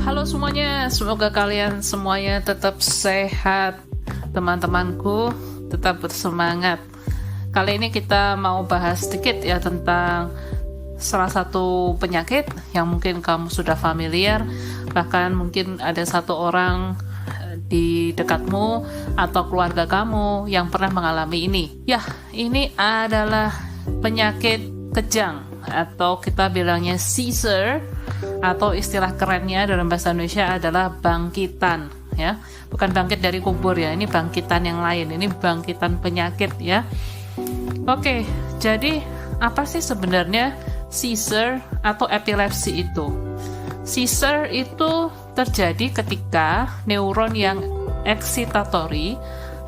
Halo semuanya, semoga kalian semuanya tetap sehat. Teman-temanku tetap bersemangat. Kali ini kita mau bahas sedikit ya tentang salah satu penyakit yang mungkin kamu sudah familiar, bahkan mungkin ada satu orang di dekatmu atau keluarga kamu yang pernah mengalami ini. Ya, ini adalah penyakit kejang atau kita bilangnya seizure, atau istilah kerennya dalam bahasa Indonesia adalah bangkitan ya. Bukan bangkit dari kubur ya, ini bangkitan yang lain, ini bangkitan penyakit ya. Oke, jadi apa sih sebenarnya seizure atau epilepsi itu? Seizure itu terjadi ketika neuron yang excitatory,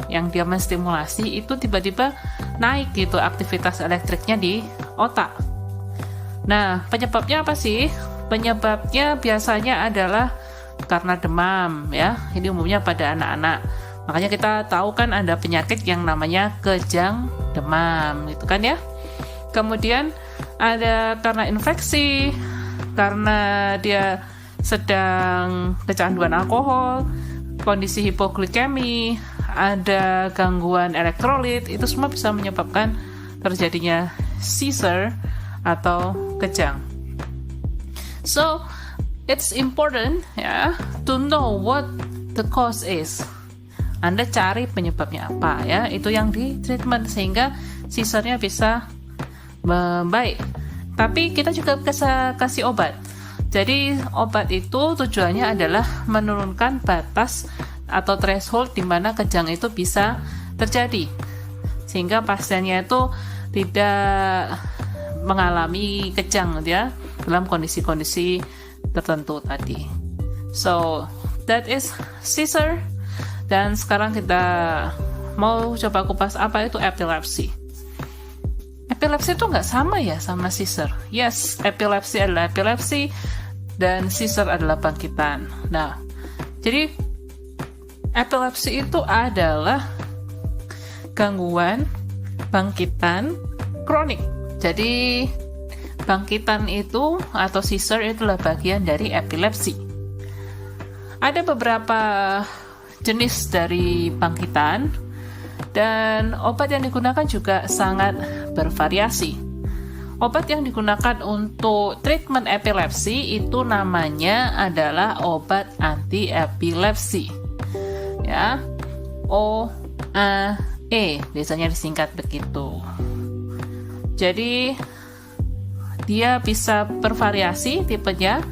yang dia menstimulasi itu tiba-tiba naik gitu aktivitas elektriknya di otak. Nah, penyebabnya apa sih? Penyebabnya biasanya adalah karena demam ya. Ini umumnya pada anak-anak. Makanya kita tahu kan ada penyakit yang namanya kejang demam, gitu kan ya. Kemudian ada karena infeksi, karena dia sedang kecanduan alkohol, kondisi hipoglikemi, ada gangguan elektrolit, itu semua bisa menyebabkan terjadinya seizure atau kejang. So, it's important ya to know what the cause is. Anda cari penyebabnya apa ya, itu yang di treatment sehingga seizure-nya bisa membaik. Tapi kita juga bisa kasih obat. Jadi obat itu tujuannya adalah menurunkan batas atau threshold di mana kejang itu bisa terjadi, sehingga pasiennya itu tidak mengalami kejang ya dalam kondisi-kondisi tertentu tadi. So that is seizure. Dan sekarang kita mau coba kupas apa itu epilepsi. Epilepsi itu nggak sama ya sama seizure. Yes, epilepsi adalah epilepsi dan seizure adalah bangkitan. Nah, jadi epilepsi itu adalah gangguan bangkitan kronik. Jadi bangkitan itu atau seizure itulah bagian dari epilepsi. Ada beberapa jenis dari bangkitan dan obat yang digunakan juga sangat bervariasi. Obat yang digunakan untuk treatment epilepsi itu namanya adalah obat anti epilepsi. Ya. OAE biasanya disingkat begitu. Jadi dia bisa bervariasi tipenya,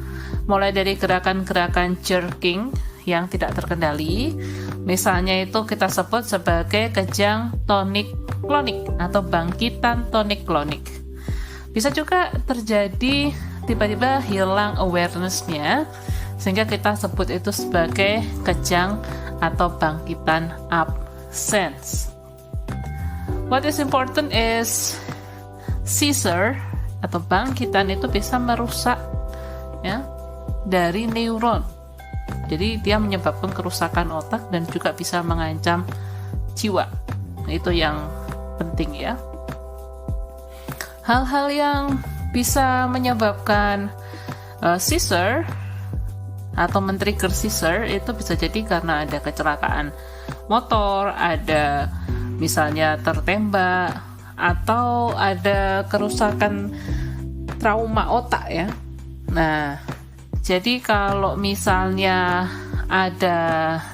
mulai dari gerakan-gerakan jerking yang tidak terkendali, misalnya itu kita sebut sebagai kejang tonik-klonik atau bangkitan tonik-klonik. Bisa juga terjadi tiba-tiba hilang awareness-nya, sehingga kita sebut itu sebagai kejang atau bangkitan absence. What is important is seizure atau bangkitan itu bisa merusak ya dari neuron. Jadi dia menyebabkan kerusakan otak dan juga bisa mengancam jiwa. Itu yang penting ya. Hal-hal yang bisa menyebabkan seizure atau men-trigger seizure itu bisa jadi karena ada kecelakaan motor, ada misalnya tertembak, atau ada kerusakan trauma otak ya. Nah, jadi kalau misalnya ada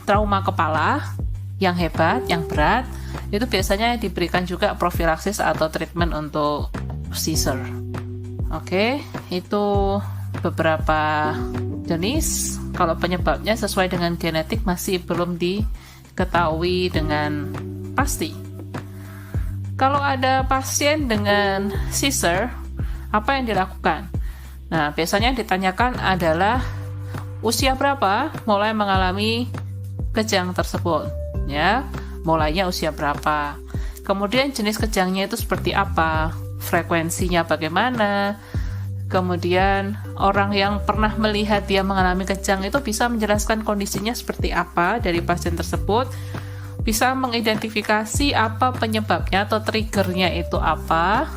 trauma kepala yang hebat, yang berat, itu biasanya diberikan juga profilaksis atau treatment untuk seizure. Oke, itu beberapa jenis. Kalau penyebabnya sesuai dengan genetik masih belum diketahui dengan pasti. Kalau ada pasien dengan seizure, apa yang dilakukan? Nah, biasanya yang ditanyakan adalah usia berapa mulai mengalami kejang tersebut, ya. Mulainya usia berapa? Kemudian jenis kejangnya itu seperti apa? Frekuensinya bagaimana? Kemudian orang yang pernah melihat dia mengalami kejang itu bisa menjelaskan kondisinya seperti apa dari pasien tersebut. Bisa mengidentifikasi apa penyebabnya atau triggernya itu apa,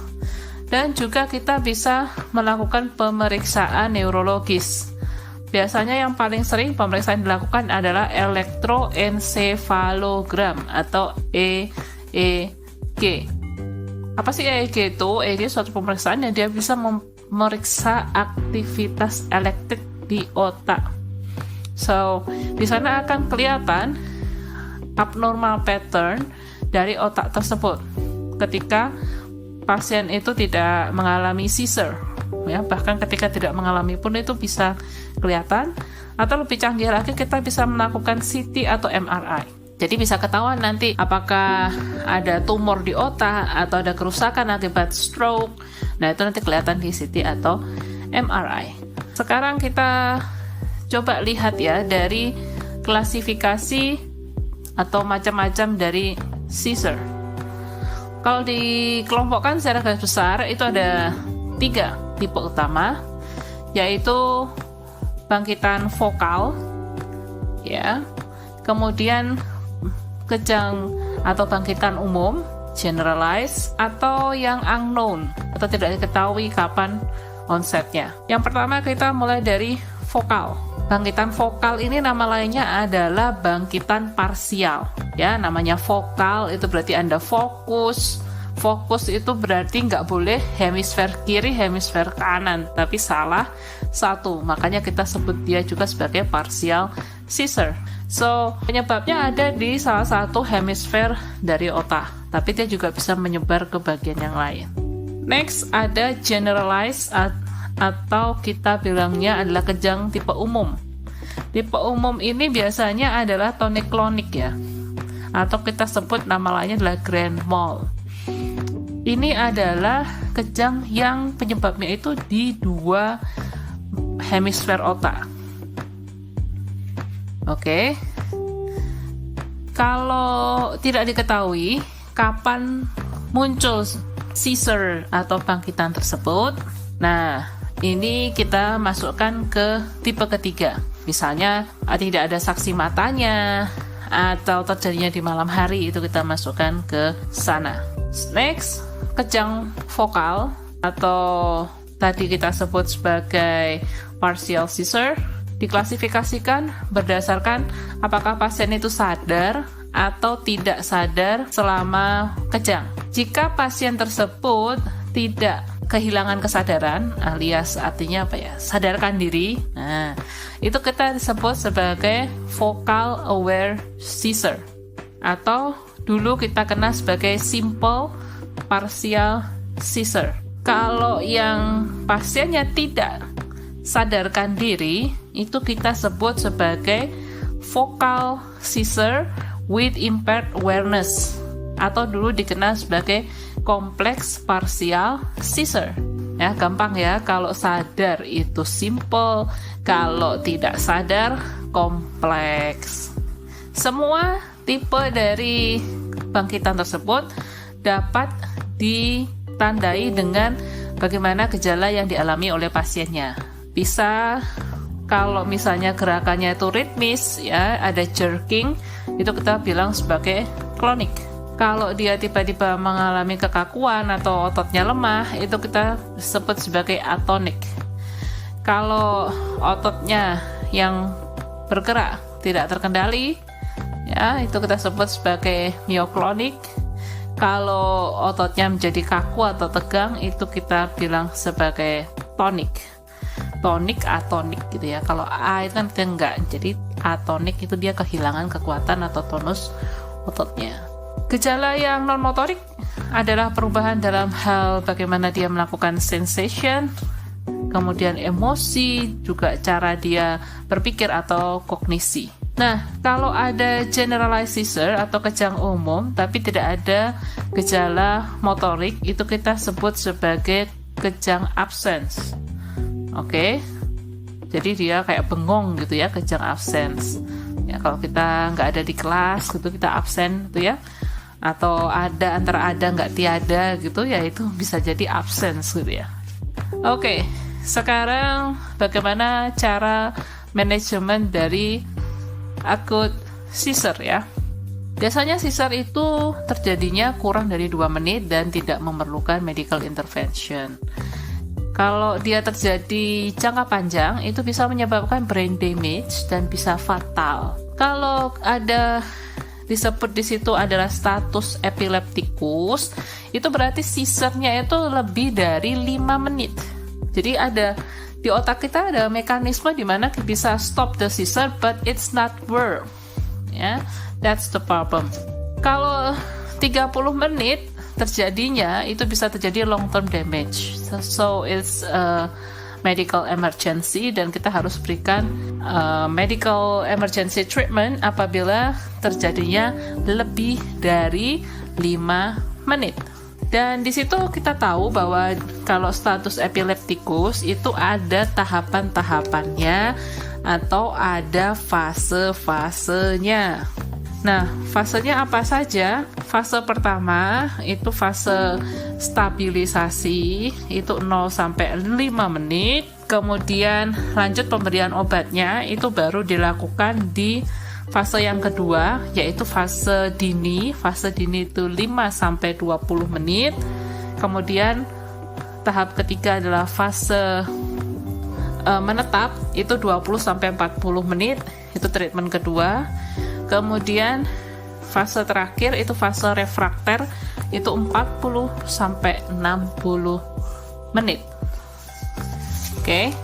dan juga kita bisa melakukan pemeriksaan neurologis. biasanya yang paling sering pemeriksaan dilakukan adalah elektroensefalogram atau EEG. Apa sih EEG itu? EEG suatu pemeriksaan yang dia bisa memeriksa aktivitas elektrik di otak. So, di sana akan kelihatan abnormal pattern dari otak tersebut ketika pasien itu tidak mengalami seizure, ya, bahkan ketika tidak mengalami pun itu bisa kelihatan. Atau lebih canggih lagi, kita bisa melakukan CT atau MRI. Jadi bisa ketahuan nanti apakah ada tumor di otak atau ada kerusakan akibat stroke. Nah, itu nanti kelihatan di CT atau MRI. Sekarang kita coba lihat ya dari klasifikasi atau macam-macam dari seizure. Kalau dikelompokkan secara garis besar itu ada 3 tipe utama, yaitu bangkitan vokal, ya, kemudian kejang atau bangkitan umum, generalized, atau yang unknown atau tidak diketahui kapan onsetnya. Yang pertama kita mulai dari vokal. Bangkitan vokal ini nama lainnya adalah bangkitan parsial. Ya, namanya vokal itu berarti Anda fokus. Fokus itu berarti nggak boleh hemisfer kiri, hemisfer kanan, tapi salah satu. Makanya kita sebut dia juga sebagai partial seizure. So, penyebabnya ada di salah satu hemisfer dari otak, tapi dia juga bisa menyebar ke bagian yang lain. Next, ada generalized atau kita bilangnya adalah kejang tipe umum. Tipe umum ini biasanya adalah tonic-clonic ya, atau kita sebut nama lainnya adalah grand mal. Ini adalah kejang yang penyebabnya itu di 2 hemisfer otak. Oke. Kalau tidak diketahui kapan muncul seizure atau bangkitan tersebut, nah ini kita masukkan ke tipe ketiga. Misalnya tidak ada saksi matanya atau terjadinya di malam hari, itu kita masukkan ke sana. Next, kejang vokal atau tadi kita sebut sebagai partial seizure diklasifikasikan berdasarkan apakah pasien itu sadar atau tidak sadar selama kejang. Jika pasien tersebut tidak kehilangan kesadaran, alias artinya apa ya, sadarkan diri, nah itu kita disebut sebagai vocal aware seizure, atau dulu kita kenal sebagai simple partial seizure. Kalau yang pasiennya tidak sadarkan diri, itu kita sebut sebagai vocal seizure with impaired awareness, atau dulu dikenal sebagai kompleks partial seizure. Ya, gampang ya, kalau sadar itu simple, kalau tidak sadar kompleks. Semua tipe dari bangkitan tersebut dapat ditandai dengan bagaimana gejala yang dialami oleh pasiennya. Bisa kalau misalnya gerakannya itu ritmis, ya, ada jerking, itu kita bilang sebagai clonic. Kalau dia tiba-tiba mengalami kekakuan atau ototnya lemah, itu kita sebut sebagai atonik. Kalau ototnya yang bergerak tidak terkendali, ya, itu kita sebut sebagai myoclonic. Kalau ototnya menjadi kaku atau tegang, itu kita bilang sebagai tonik. Tonik, atonik gitu ya. Kalau A itu kan dia enggak, jadi atonik itu dia kehilangan kekuatan atau tonus ototnya. Gejala yang non-motorik adalah perubahan dalam hal bagaimana dia melakukan sensation, kemudian emosi, juga cara dia berpikir atau kognisi. Nah, kalau ada generalized seizure atau kejang umum tapi tidak ada gejala motorik, itu kita sebut sebagai kejang absence. Oke, jadi dia kayak bengong gitu ya, kejang absence. Ya, kalau kita nggak ada di kelas gitu, kita absen gitu ya, atau ada antara ada nggak tiada gitu ya, itu bisa jadi absence gitu ya. Oke, sekarang bagaimana cara manajemen dari acute seizure ya. Biasanya seizure itu terjadinya kurang dari 2 menit dan tidak memerlukan medical intervention. Kalau dia terjadi jangka panjang, itu bisa menyebabkan brain damage dan bisa fatal. Kalau ada disebut di situ adalah status epileptikus, itu berarti seizure-nya itu lebih dari 5 menit. Jadi di otak kita ada mekanisme di mana kita bisa stop the seizure, but it's not work. Ya, that's the problem. Kalau 30 menit terjadinya, itu bisa terjadi long term damage. So it's a medical emergency dan kita harus berikan medical emergency treatment apabila terjadinya lebih dari 5 menit. Dan di situ kita tahu bahwa kalau status epileptikus itu ada tahapan-tahapannya atau ada fase-fasenya. Nah, fasenya apa saja? Fase pertama itu fase stabilisasi, itu 0 sampai 5 menit. Kemudian lanjut pemberian obatnya, itu baru dilakukan di fase yang kedua, yaitu fase dini. Fase dini itu 5 sampai 20 menit. Kemudian tahap ketiga adalah fase menetap, itu 20 sampai 40 menit. Itu treatment kedua. Kemudian fase terakhir itu fase refrakter, itu 40 sampai 60 menit. Oke.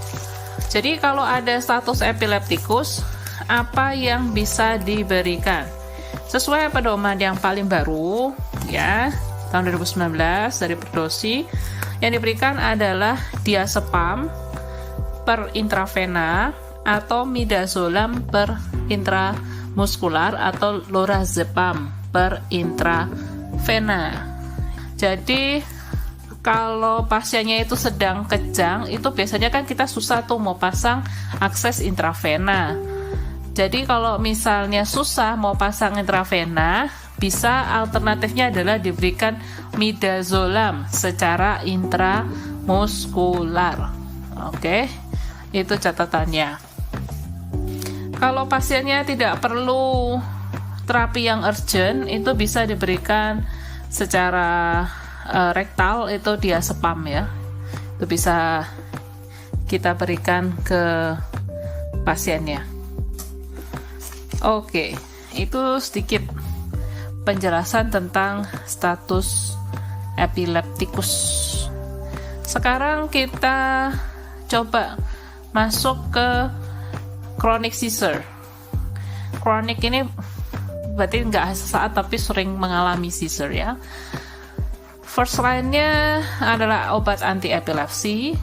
Jadi kalau ada status epileptikus, apa yang bisa diberikan? Sesuai pedoman yang paling baru ya, tahun 2019 dari Perdosi, yang diberikan adalah diazepam per intravena atau midazolam per intramuskular atau lorazepam per intravena. Jadi kalau pasiennya itu sedang kejang, itu biasanya kan kita susah tuh mau pasang akses intravena. Jadi kalau misalnya susah mau pasang intravena, bisa alternatifnya adalah diberikan midazolam secara intramuskular. Oke, itu catatannya. Kalau pasiennya tidak perlu terapi yang urgent, itu bisa diberikan secara rektal, itu diazepam ya. Itu bisa kita berikan ke pasiennya. Oke, itu sedikit penjelasan tentang status epileptikus. Sekarang kita coba masuk ke chronic seizure. Chronic ini berarti nggak sesaat tapi sering mengalami seizure ya. First line-nya adalah obat anti epilepsi,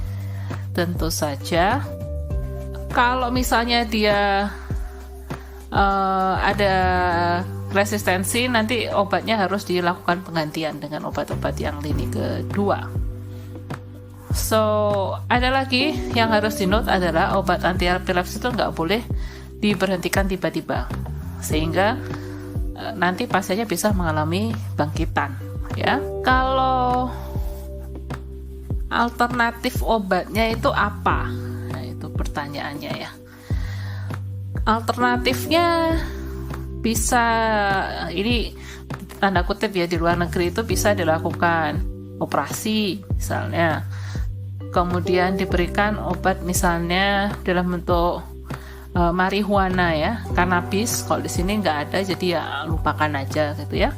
tentu saja. Kalau misalnya dia ada resistensi, nanti obatnya harus dilakukan penggantian dengan obat-obat yang lini kedua. So, ada lagi yang harus di-note adalah obat anti epilepsi itu nggak boleh diberhentikan tiba-tiba, sehingga nanti pasiennya bisa mengalami bangkitan. Ya, kalau alternatif obatnya itu apa? Nah, itu pertanyaannya ya. Alternatifnya bisa, ini tanda kutip ya, di luar negeri itu bisa dilakukan operasi misalnya, kemudian diberikan obat misalnya dalam bentuk marihuana ya, kanabis. Kalau di sini nggak ada, jadi ya lupakan aja gitu ya.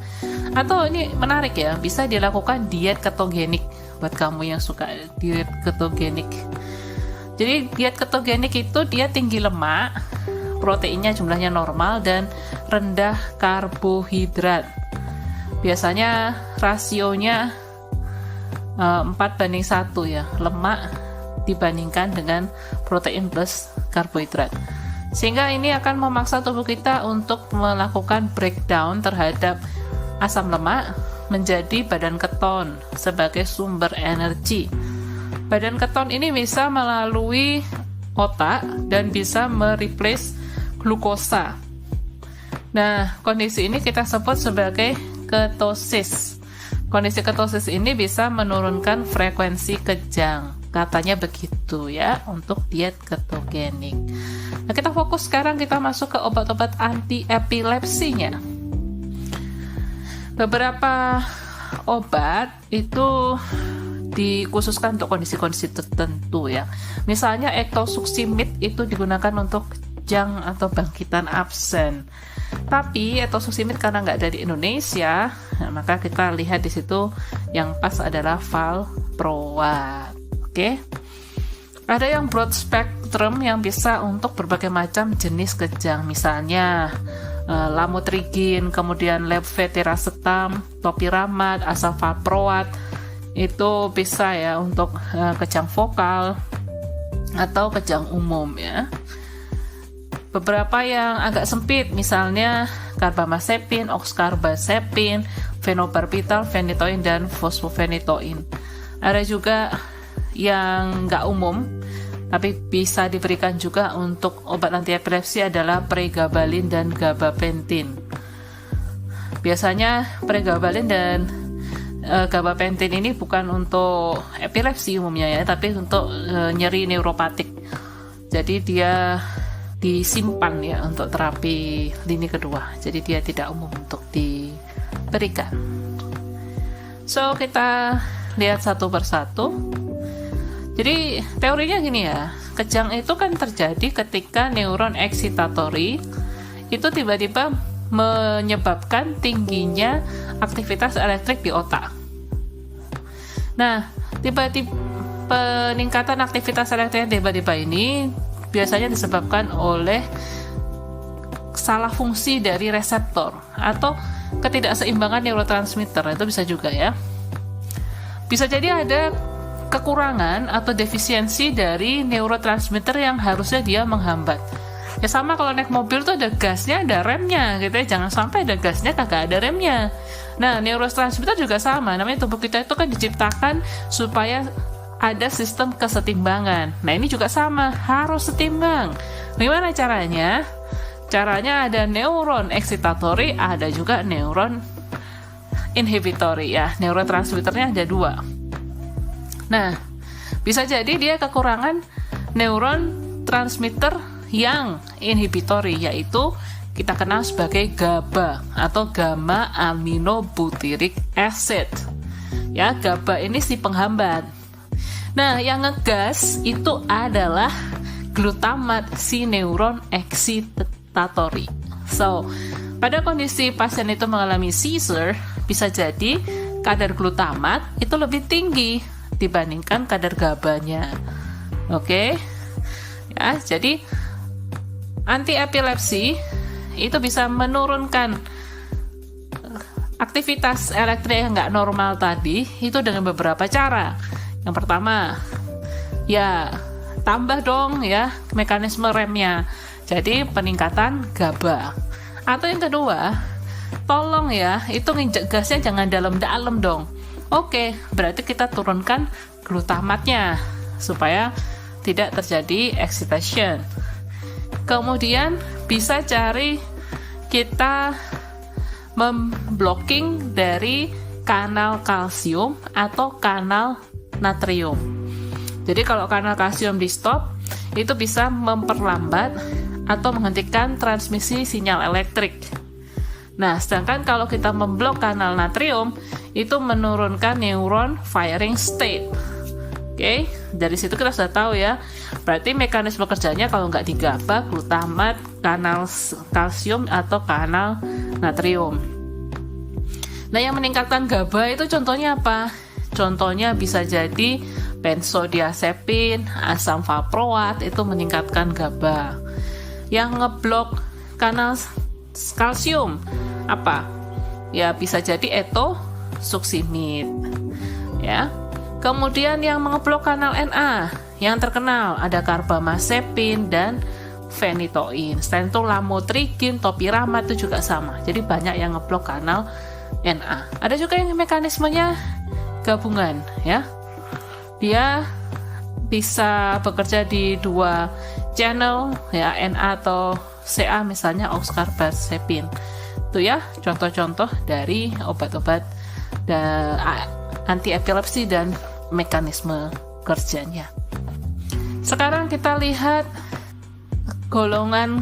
Atau ini menarik ya, bisa dilakukan diet ketogenik buat kamu yang suka diet ketogenik. Jadi diet ketogenik itu dia tinggi lemak, proteinnya jumlahnya normal, dan rendah karbohidrat. Biasanya rasionya 4:1 ya, lemak dibandingkan dengan protein plus karbohidrat. Sehingga ini akan memaksa tubuh kita untuk melakukan breakdown terhadap asam lemak menjadi badan keton sebagai sumber energi. Badan keton ini bisa melalui otak dan bisa mereplace glukosa. Nah, kondisi ini kita sebut sebagai ketosis. Kondisi ketosis ini bisa menurunkan frekuensi kejang. Katanya begitu ya untuk diet ketogenik. Nah, kita fokus sekarang, kita masuk ke obat-obat anti epilepsinya. Beberapa obat itu dikhususkan untuk kondisi-kondisi tertentu ya. Misalnya etosuximid itu digunakan untuk kejang atau bangkitan absen. Tapi etosuximid karena nggak ada di Indonesia, maka kita lihat di situ yang pas adalah valproat. Oke. Ada yang broad spectrum yang bisa untuk berbagai macam jenis kejang, misalnya lamotrigin, kemudian levetiracetam, topiramate, asam valproat. Itu bisa ya untuk kejang vokal atau kejang umum ya. Beberapa yang agak sempit, misalnya carbamazepin, oxcarbazepin, fenobarbital, phenytoin, dan fosfophenytoin. Ada juga yang nggak umum, tapi bisa diberikan juga untuk obat anti epilepsi adalah pregabalin dan gabapentin. Biasanya pregabalin dan gabapentin ini bukan untuk epilepsi umumnya ya, tapi untuk nyeri neuropatik. Jadi dia disimpan ya untuk terapi lini kedua. Jadi dia tidak umum untuk diberikan. So kita lihat satu persatu. Jadi teorinya gini ya, kejang itu kan terjadi ketika neuron excitatory itu tiba-tiba menyebabkan tingginya aktivitas elektrik di otak. Nah, tiba-tiba peningkatan aktivitas elektrik yang tiba-tiba ini biasanya disebabkan oleh salah fungsi dari reseptor atau ketidakseimbangan neurotransmitter. Itu bisa juga ya. Bisa jadi ada kekurangan atau defisiensi dari neurotransmitter yang harusnya dia menghambat. Ya sama kalau naik mobil tuh ada gasnya, ada remnya gitu ya. Jangan sampai ada gasnya kagak ada remnya. Nah, neurotransmitter juga sama. Namanya tubuh kita itu kan diciptakan supaya ada sistem kesetimbangan. Nah, ini juga sama, harus setimbang. Bagaimana caranya? Caranya ada neuron excitatory, ada juga neuron inhibitory ya. Neurotransmitternya ada dua. Nah, bisa jadi dia kekurangan neuron transmitter yang inhibitory, yaitu kita kenal sebagai GABA atau gamma aminobutyric acid. Ya, GABA ini si penghambat. Nah, yang ngegas itu adalah glutamat, si neuron excitatory. So, pada kondisi pasien itu mengalami seizure, bisa jadi kadar glutamat itu lebih tinggi dibandingkan kadar GABA-nya. Oke. Ya, jadi anti epilepsi itu bisa menurunkan aktivitas elektrik yang nggak normal tadi itu dengan beberapa cara. Yang pertama, ya tambah dong ya mekanisme remnya. Jadi peningkatan GABA. Atau yang kedua, tolong ya itu nginjek gasnya jangan dalam-dalam dong. Oke, berarti kita turunkan glutamatnya supaya tidak terjadi excitation. Kemudian bisa cari kita memblocking dari kanal kalsium atau kanal natrium. Jadi kalau kanal kalsium di stop, itu bisa memperlambat atau menghentikan transmisi sinyal elektrik. Nah, sedangkan kalau kita memblok kanal natrium, itu menurunkan neuron firing state. Oke, dari situ kita sudah tahu ya. Berarti mekanisme kerjanya kalau nggak di GABA, glutamat, kanal kalsium atau kanal natrium. Nah, yang meningkatkan GABA itu contohnya apa? Contohnya bisa jadi benzodiazepin, asam valproat itu meningkatkan GABA. Yang ngeblok kanal kalsium apa? Ya bisa jadi etosuximid. Ya. Kemudian yang mengeblok kanal NA yang terkenal ada carbamazepin dan phenytoin. Selain itu lamotrigin, topiramate itu juga sama. Jadi banyak yang ngeblok kanal NA. Ada juga yang mekanismenya gabungan ya. Dia bisa bekerja di dua channel ya, NA atau CA misalnya oxcarbazepin. Itu ya contoh-contoh dari obat-obat anti epilepsi dan mekanisme kerjanya. Sekarang kita lihat golongan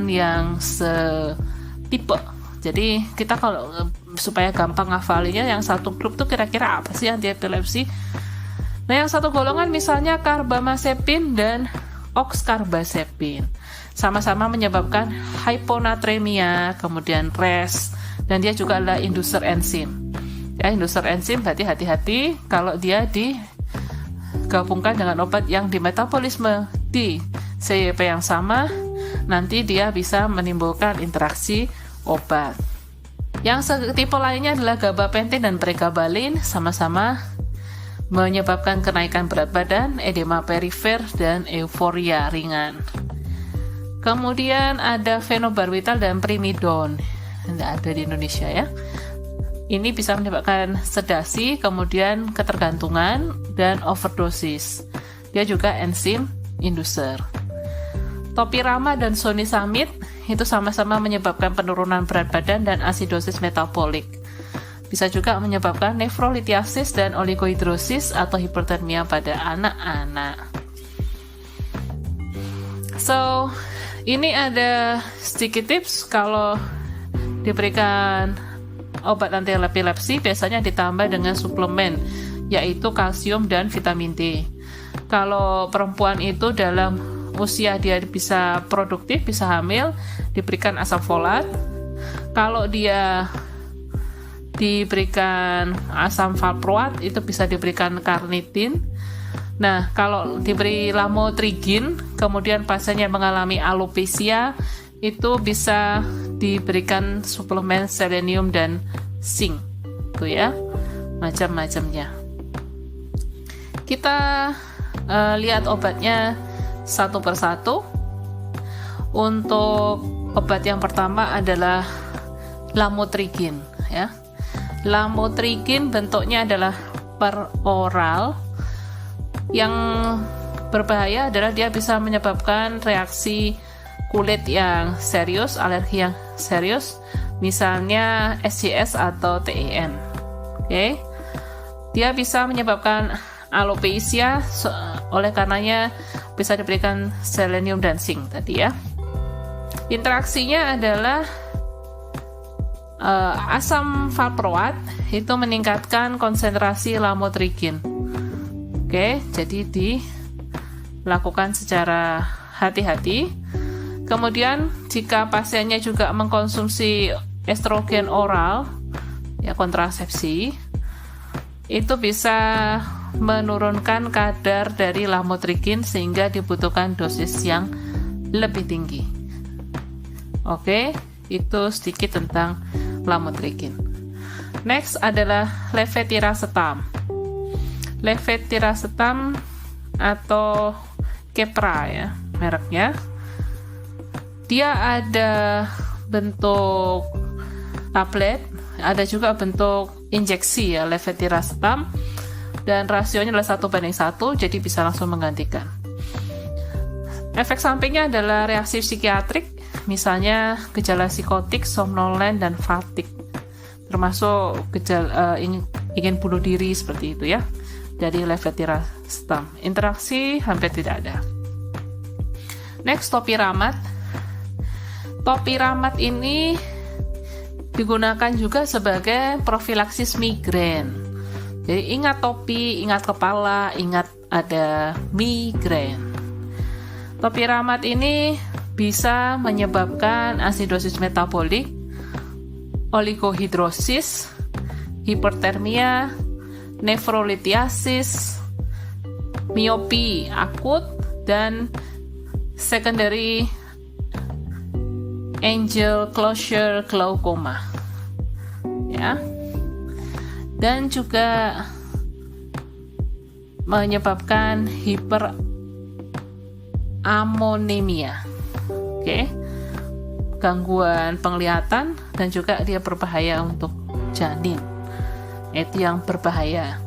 yang setipe. Jadi kita kalau supaya gampang ngafalinya, yang satu grup tuh kira-kira apa sih anti epilepsi. Nah, yang satu golongan misalnya carbamazepin dan oxcarbazepin, sama-sama menyebabkan hyponatremia, kemudian rest, dan dia juga adalah inducer enzim. Ya, inducer enzim berarti hati-hati kalau dia digabungkan dengan obat yang dimetabolisme di CYP yang sama, nanti dia bisa menimbulkan interaksi obat. Yang tipe lainnya adalah gabapentin dan pregabalin, sama-sama menyebabkan kenaikan berat badan, edema perifer, dan euforia ringan. Kemudian ada fenobarbital dan primidone, tidak ada di Indonesia ya. Ini bisa menyebabkan sedasi, kemudian ketergantungan, dan overdosis. Dia juga enzim inducer. Topirama dan sonisamid itu sama-sama menyebabkan penurunan berat badan dan asidosis metabolik. Bisa juga menyebabkan nefrolitiasis dan oligohidrosis atau hipertermia pada anak-anak. So, ini ada sedikit tips kalau diberikan obat anti epilepsi, biasanya ditambah dengan suplemen, yaitu kalsium dan vitamin D. Kalau perempuan itu dalam usia dia bisa produktif, bisa hamil, diberikan asam folat. Kalau dia diberikan asam valproat, itu bisa diberikan karnitin. Nah, kalau diberi lamotrigin, kemudian pasiennya mengalami alopecia, itu bisa diberikan suplemen selenium dan zinc, itu ya, macam-macamnya. Kita lihat obatnya satu persatu. Untuk obat yang pertama adalah lamotrigin, ya. Lamotrigin bentuknya adalah per oral. Yang berbahaya adalah dia bisa menyebabkan reaksi kulit yang serius, alergi yang serius, misalnya SJS atau TEN. Oke. Dia bisa menyebabkan alopecia, oleh karenanya bisa diberikan selenium dan zinc tadi ya. Interaksinya adalah asam valproat itu meningkatkan konsentrasi lamotrigin. Oke, jadi dilakukan secara hati-hati. Kemudian jika pasiennya juga mengkonsumsi estrogen oral, ya kontrasepsi, itu bisa menurunkan kadar dari lamotrigin sehingga dibutuhkan dosis yang lebih tinggi. Oke, itu sedikit tentang lamotrigin. Next adalah levetiracetam. Levetiracetam atau Keppra ya mereknya. Dia ada bentuk tablet, ada juga bentuk injeksi ya levetiracetam, dan rasionya adalah 1:1, jadi bisa langsung menggantikan. Efek sampingnya adalah reaksi psikiatrik, misalnya gejala psikotik, somnolen, dan fatigue, termasuk gejala ingin bunuh diri seperti itu ya, dari levetiracetam. Interaksi hampir tidak ada. Next, topiramat. Topiramat ini digunakan juga sebagai profilaksis migrain. Jadi ingat topi, ingat kepala, ingat ada migrain. Topiramat ini bisa menyebabkan asidosis metabolik, oligohidrosis, hipertermia, nefrolitiasis, miopi akut, dan secondary angel closure glaucoma. Ya. Dan juga menyebabkan hiperamonemia. Oke. Gangguan penglihatan, dan juga dia berbahaya untuk janin. Itu yang berbahaya.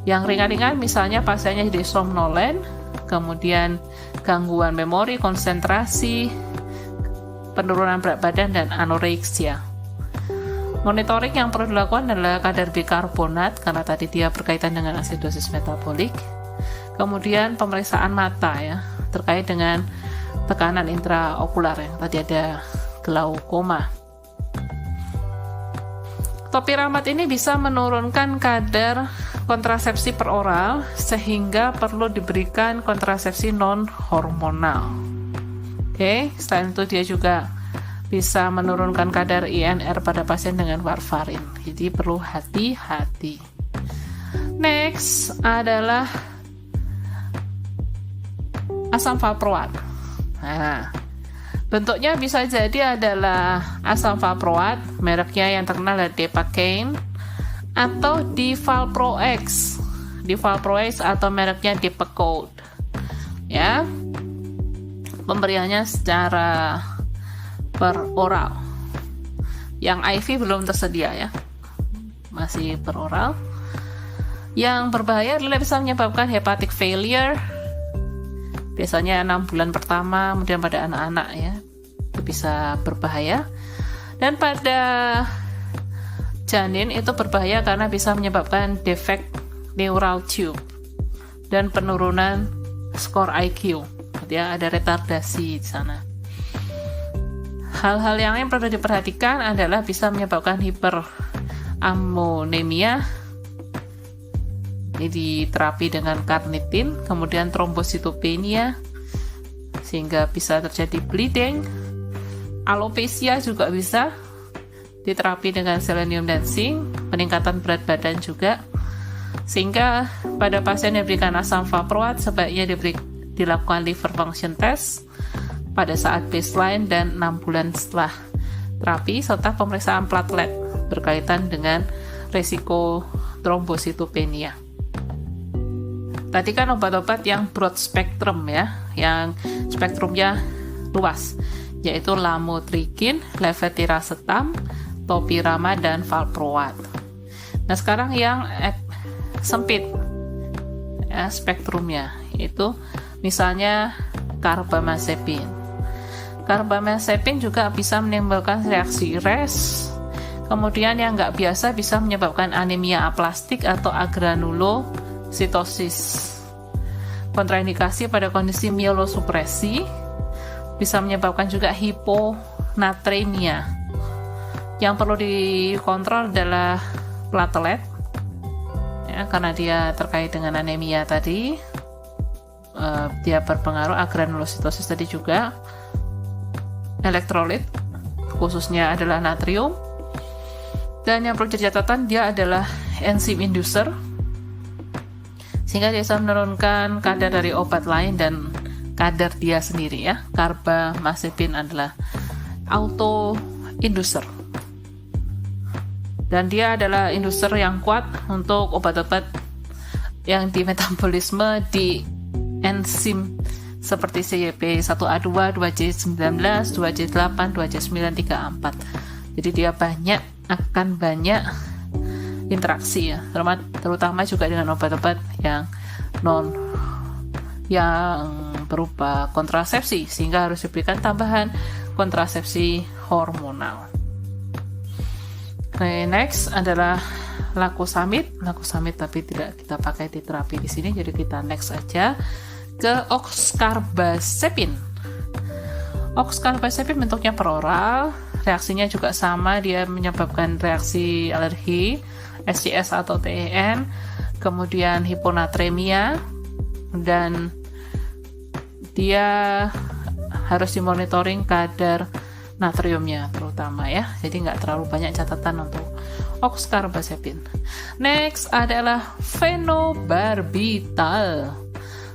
Yang ringan-ringan misalnya pasiennya jadi somnolen, kemudian gangguan memori, konsentrasi, penurunan berat badan, dan anoreksia. Monitoring yang perlu dilakukan adalah kadar bikarbonat, karena tadi dia berkaitan dengan asidosis metabolik. Kemudian pemeriksaan mata ya, terkait dengan tekanan intraokular yang tadi ada glaukoma. Topiramate ini bisa menurunkan kadar kontrasepsi per oral sehingga perlu diberikan kontrasepsi non hormonal. Oke, selain itu dia juga bisa menurunkan kadar INR pada pasien dengan warfarin. Jadi perlu hati-hati. Next adalah asam valproat. Nah, bentuknya bisa jadi adalah asam valproat, mereknya yang terkenal adalah Depakote, atau Divalproex. Divalproex atau mereknya Depakote. Ya. Pemberiannya secara per oral. Yang IV belum tersedia ya. Masih per oral. Yang berbahaya adalah bisa menyebabkan hepatic failure. Biasanya 6 bulan pertama, kemudian pada anak-anak ya, itu bisa berbahaya. Dan pada janin itu berbahaya karena bisa menyebabkan defek neural tube dan penurunan skor IQ. Jadi ada retardasi di sana. Hal-hal yang perlu diperhatikan adalah bisa menyebabkan hiperammonemia. Ini diterapi dengan karnitin, kemudian trombositopenia sehingga bisa terjadi bleeding. Alopecia juga bisa diterapi dengan selenium dan zinc, peningkatan berat badan juga. Sehingga pada pasien yang diberikan asam valproat sebaiknya dilakukan liver function test pada saat baseline dan 6 bulan setelah terapi serta pemeriksaan platelet berkaitan dengan risiko trombositopenia. Tadi kan obat-obat yang broad spectrum ya, yang spektrumnya luas, yaitu lamotrigine, levetiracetam, topiramate, dan valproat. Nah sekarang yang sempit ya, spektrumnya, itu misalnya carbamazepine. Carbamazepine juga bisa menimbulkan reaksi RAS. Kemudian yang nggak biasa bisa menyebabkan anemia aplastik atau agranulositosis. Kontraindikasi pada kondisi mielosupresi bisa menyebabkan juga hiponatremia. Yang perlu dikontrol adalah platelet, ya, karena dia terkait dengan anemia tadi. Dia berpengaruh agranulositosis tadi juga. Elektrolit, khususnya adalah natrium. Dan yang perlu jadi catatan, dia adalah enzim inducer, sehingga dia bisa menurunkan kadar dari obat lain dan kadar dia sendiri ya. Carbamazepine adalah auto inducer. Dan dia adalah inducer yang kuat untuk obat-obat yang di metabolisme di enzim seperti CYP1A2, 2J19, 2J8, 2J9, 3A4. Jadi dia akan banyak interaksi ya, terutama juga dengan obat-obat yang berupa kontrasepsi, sehingga harus diberikan tambahan kontrasepsi hormonal. Oke, next adalah lacosamid tapi tidak kita pakai di terapi di sini, jadi kita next aja ke oxcarbazepine. Oxcarbazepine bentuknya per oral, reaksinya juga sama, dia menyebabkan reaksi alergi, SCS atau TEN, kemudian hiponatremia, dan dia harus dimonitoring kadar natriumnya terutama ya, jadi nggak terlalu banyak catatan untuk oxcarbazepine. Next adalah phenobarbital.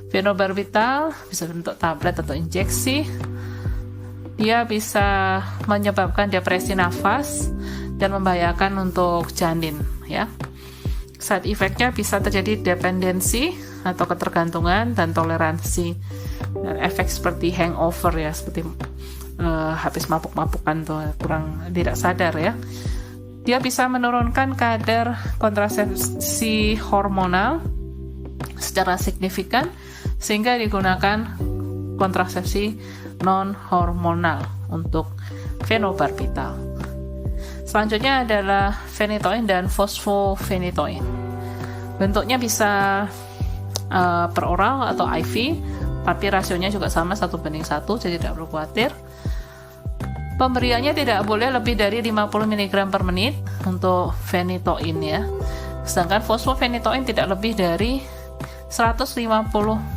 Phenobarbital bisa bentuk tablet atau injeksi. Dia bisa menyebabkan depresi nafas dan membahayakan untuk janin ya. Side effect-nya bisa terjadi dependensi atau ketergantungan dan toleransi, dan efek seperti hangover ya, seperti habis mabuk-mabukan tuh kurang tidak sadar ya. Dia bisa menurunkan kadar kontrasepsi hormonal secara signifikan sehingga digunakan kontrasepsi non hormonal untuk phenobarbital. Selanjutnya adalah phenytoin dan fosfophenytoin. Bentuknya bisa per oral atau IV, tapi rasionya juga sama 1:1, jadi tidak perlu khawatir. Pemberiannya tidak boleh lebih dari 50 mg per menit untuk phenytoin ya. Sedangkan fosfophenytoin tidak lebih dari 150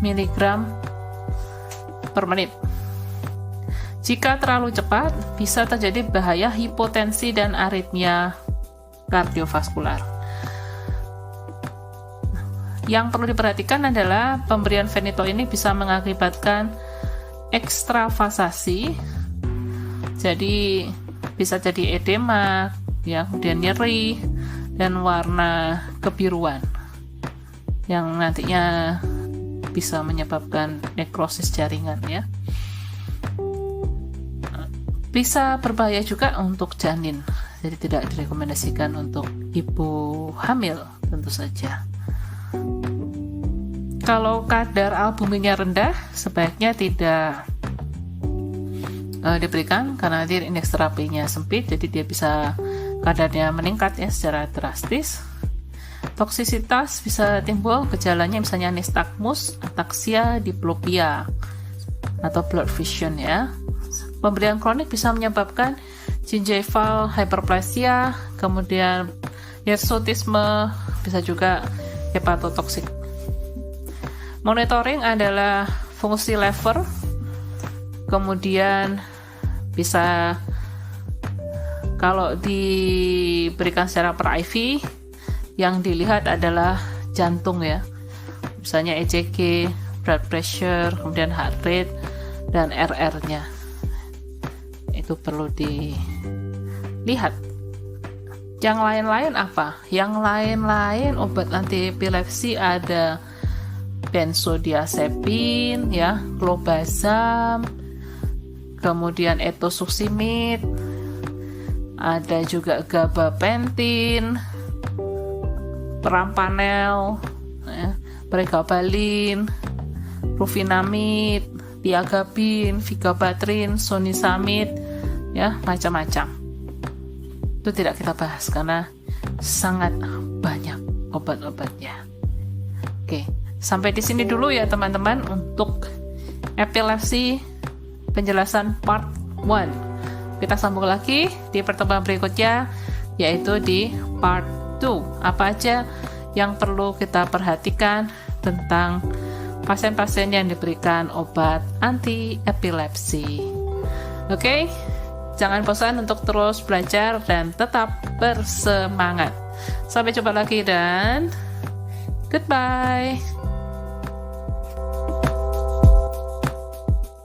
mg per menit. Jika terlalu cepat, bisa terjadi bahaya hipotensi dan aritmia kardiovaskular. Yang perlu diperhatikan adalah pemberian phenytoin ini bisa mengakibatkan ekstravasasi, jadi bisa jadi edema, ya, kemudian nyeri dan warna kebiruan yang nantinya bisa menyebabkan nekrosis jaringan ya. Bisa berbahaya juga untuk janin, jadi tidak direkomendasikan untuk ibu hamil tentu saja. Kalau kadar albuminnya rendah, sebaiknya tidak diberikan karena nanti indeks terapinya sempit, jadi dia bisa kadarnya meningkat ya secara drastis. Toksisitas bisa timbul gejalanya misalnya nistagmus, ataksia, diplopia, atau blood vision ya. Pemberian kronik bisa menyebabkan gingival hyperplasia, kemudian hirsutisme, bisa juga hepatotoksik. Monitoring adalah fungsi lever, kemudian bisa kalau diberikan secara per IV, yang dilihat adalah jantung ya, misalnya ECG, blood pressure, kemudian heart rate, dan RR-nya. Itu perlu dilihat. Yang lain-lain apa? Yang lain-lain obat anti epilepsi ada benzodiazepin ya, clobazam, kemudian etosuximid, ada juga gabapentin, perampanel, ya, pregabalin, rufinamid, tiagabin, vigabatrin, sonisamid, ya, macam-macam. Itu tidak kita bahas karena sangat banyak obat-obatnya. Oke, sampai di sini dulu ya teman-teman untuk epilepsi penjelasan part 1. Kita sambung lagi di pertemuan berikutnya, yaitu di part 2. Apa aja yang perlu kita perhatikan tentang pasien-pasien yang diberikan obat anti epilepsi. Oke, jangan bosan untuk terus belajar dan tetap bersemangat. Sampai jumpa lagi dan goodbye.